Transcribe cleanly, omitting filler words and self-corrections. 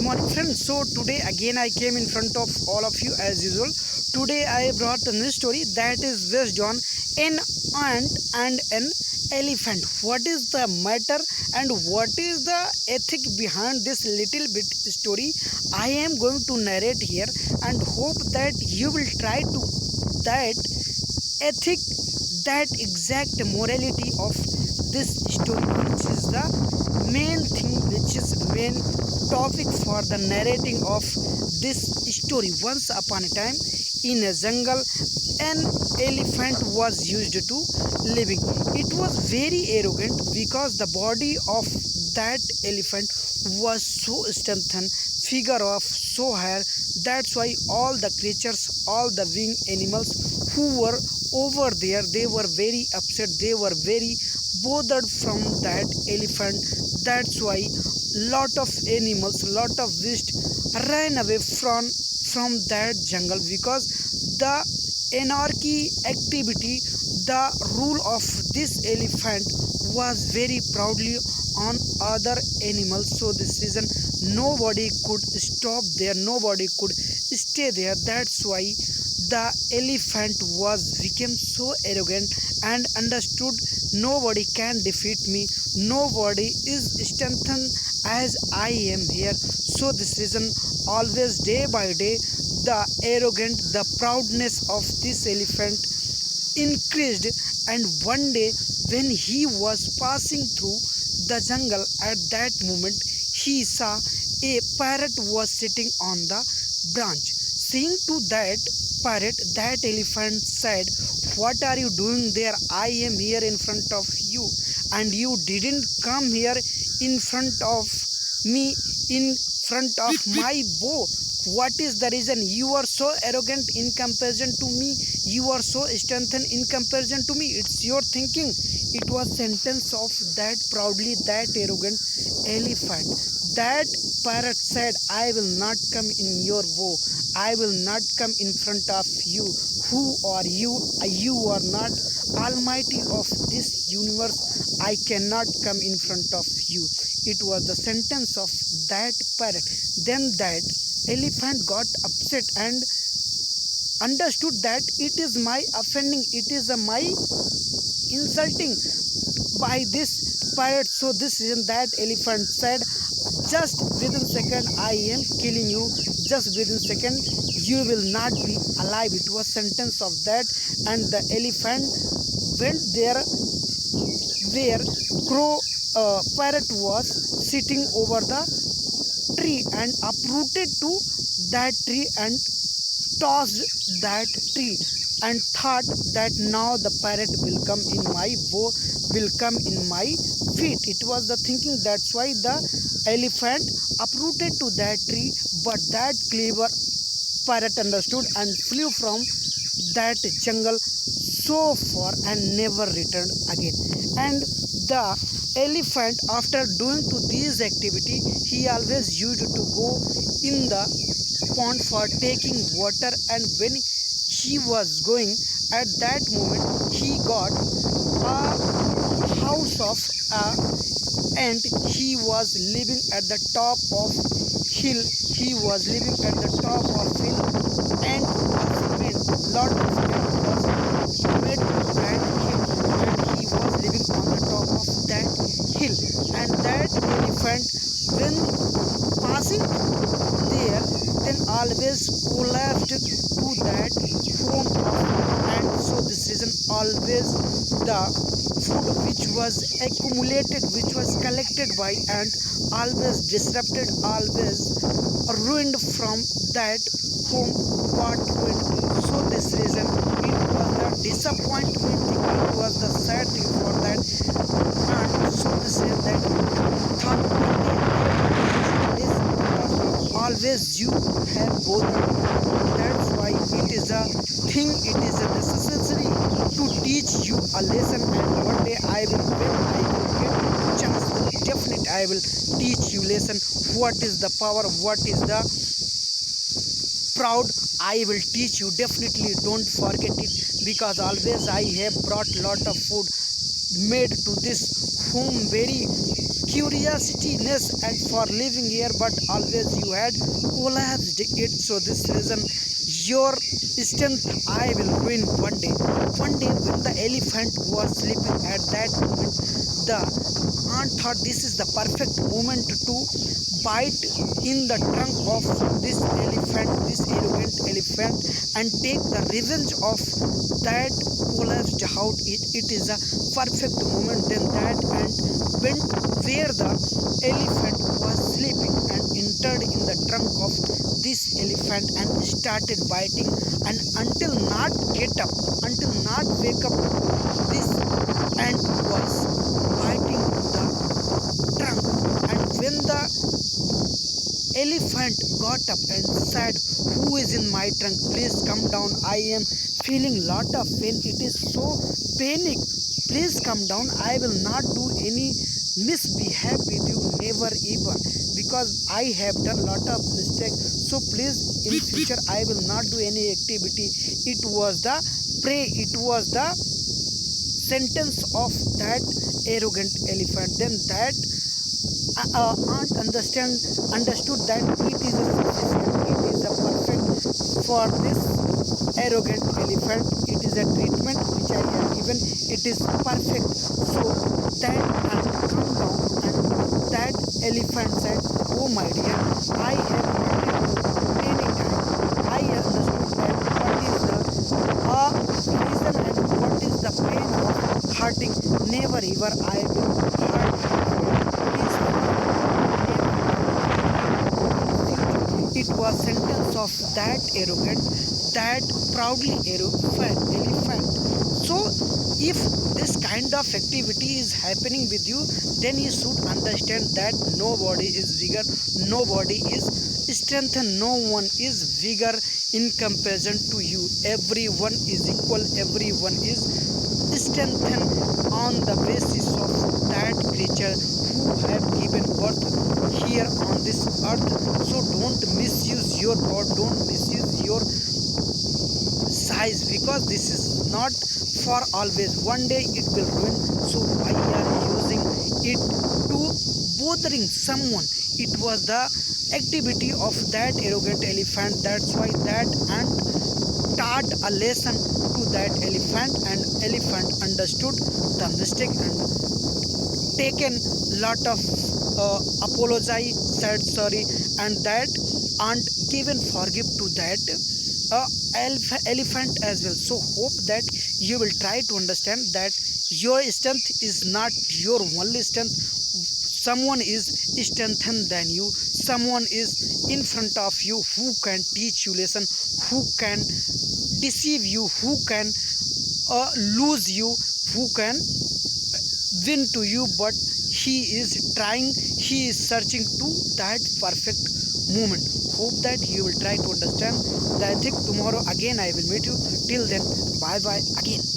morning friends. So today again I came in front of all of you as usual. Today I brought a new story that is based on an ant and an elephant. What is the matter and what is the ethic behind this little bit story? I am going to narrate here and hope that you will try to that ethic, that exact morality of this story, which is the main thing, which is main topic for the narrating of this story. Once upon a time in a jungle, an elephant was used to living. It was very arrogant because the body of that elephant was so strengthened, figure of so high. That's why all the creatures, all the winged animals who were over there, they were very upset, they were very bothered from that elephant. That's why lot of animals, lot of beasts ran away from that jungle, because the anarchy activity, the rule of this elephant was very proudly on other animals. So this reason nobody could stop there, nobody could stay there. That's why the elephant was became so arrogant and understood nobody can defeat me, nobody is strengthened as I am here. So this reason always day by day the arrogant, the proudness of this elephant increased. And one day when he was passing through the jungle, at that moment he saw a parrot was sitting on the branch. Seeing to that parrot, that elephant said, "What are you doing there? I am here in front of you and you didn't come here in front of me, in front of my bow. What is the reason? You are so arrogant in comparison to me, you are so strengthened in comparison to me. It's your thinking." It was sentence of that proudly, that arrogant elephant. That parrot said, "I will not come in your bow, I will not come in front of you. Who are you? You are not almighty of this universe. I cannot come in front of you." It was the sentence of that parrot. Then that elephant got upset and understood that it is my offending, it is my insulting by this parrot. So this reason that elephant said, "Just within second I am killing you, just within second you will not be alive." It was sentence of that. And the elephant went there where crow parrot was sitting over the tree and uprooted to that tree and tossed that tree and thought that now the parrot will come in my bow, will come in my feet. It was the thinking. That's why the elephant uprooted to that tree. But that clever parrot understood and flew from that jungle so far and never returned again. And the elephant, after doing to this activity, he always used to go in the pond for taking water. And when he was going, at that moment he got a house of a ant. He was living at the top of hill, he was living at the top of hill, and was made lot of ant was made that hill, and he was living on the top of that hill. And that elephant, when passing there, then always collapsed to that home of ant. So this reason always the food which was accumulated, which was collected by ant, always disrupted, always ruined from that home, got ruined. So this reason it was the disappointment thing, it was the sad thing for that ant. So this is that thought is always you have both. That's why it is a thing, it is a necessary to teach you a lesson. And one day I will, when I will get chance, definitely I will teach you lesson. What is the power, what is the proud, I will teach you definitely. Don't forget it, because always I have brought lot of food made to this home, very curiosityness and for living here, but always you had collapsed it. So this reason your strength I will ruin one day. One day when the elephant was sleeping, at that moment the ant thought this is the perfect moment to bite in the trunk of this elephant, this arrogant elephant, and take the revenge of that collapsed out. It is a perfect moment. Then that ant went where the elephant was sleeping and entered in the trunk of this elephant and started biting, and until not get up, until not wake up, this ant was biting the trunk. And when the elephant got up and said, who is in my trunk, please come down, I am feeling lot of pain, it is so panic, please come down, I will not do any misbehave with you, never ever, because I have done lot of mistakes, so please in future I will not do any activity. It was the prey, it was the sentence of that arrogant elephant. Then that aunt understood that it is a sufficient, it is a perfect for this arrogant elephant, it is a treatment which I have given, it is perfect. So that aunt come down, and that elephant said, oh my dear, I have wanted you any time, I understood that what is the reason and what is the pain of hurting, never ever I will hurt you. It was sentence of that arrogant, that proudly arrogant elephant. So if this kind of activity is happening with you, then you should understand that nobody is bigger, nobody is strengthened, no one is bigger in comparison to you. Everyone is equal, everyone is strengthened on the basis of that creature who have given birth here on this earth. So don't misuse your God, don't misuse your size, because this is not for always, one day it will ruin. So why are you using it to bothering someone? It was the activity of that arrogant elephant, that's why that ant taught a lesson to that elephant, and elephant understood the mistake and taken lot of apology, said sorry, and that aunt given forgive to that elephant as well. So hope that you will try to understand that your strength is not your only strength. Someone is strengthened than you, someone is in front of you who can teach you lesson, who can deceive you, who can lose you, who can win to you, but he is trying, he is searching to that perfect moment. Hope that you will try to understand. I think tomorrow again I will meet you. Till then, bye bye again.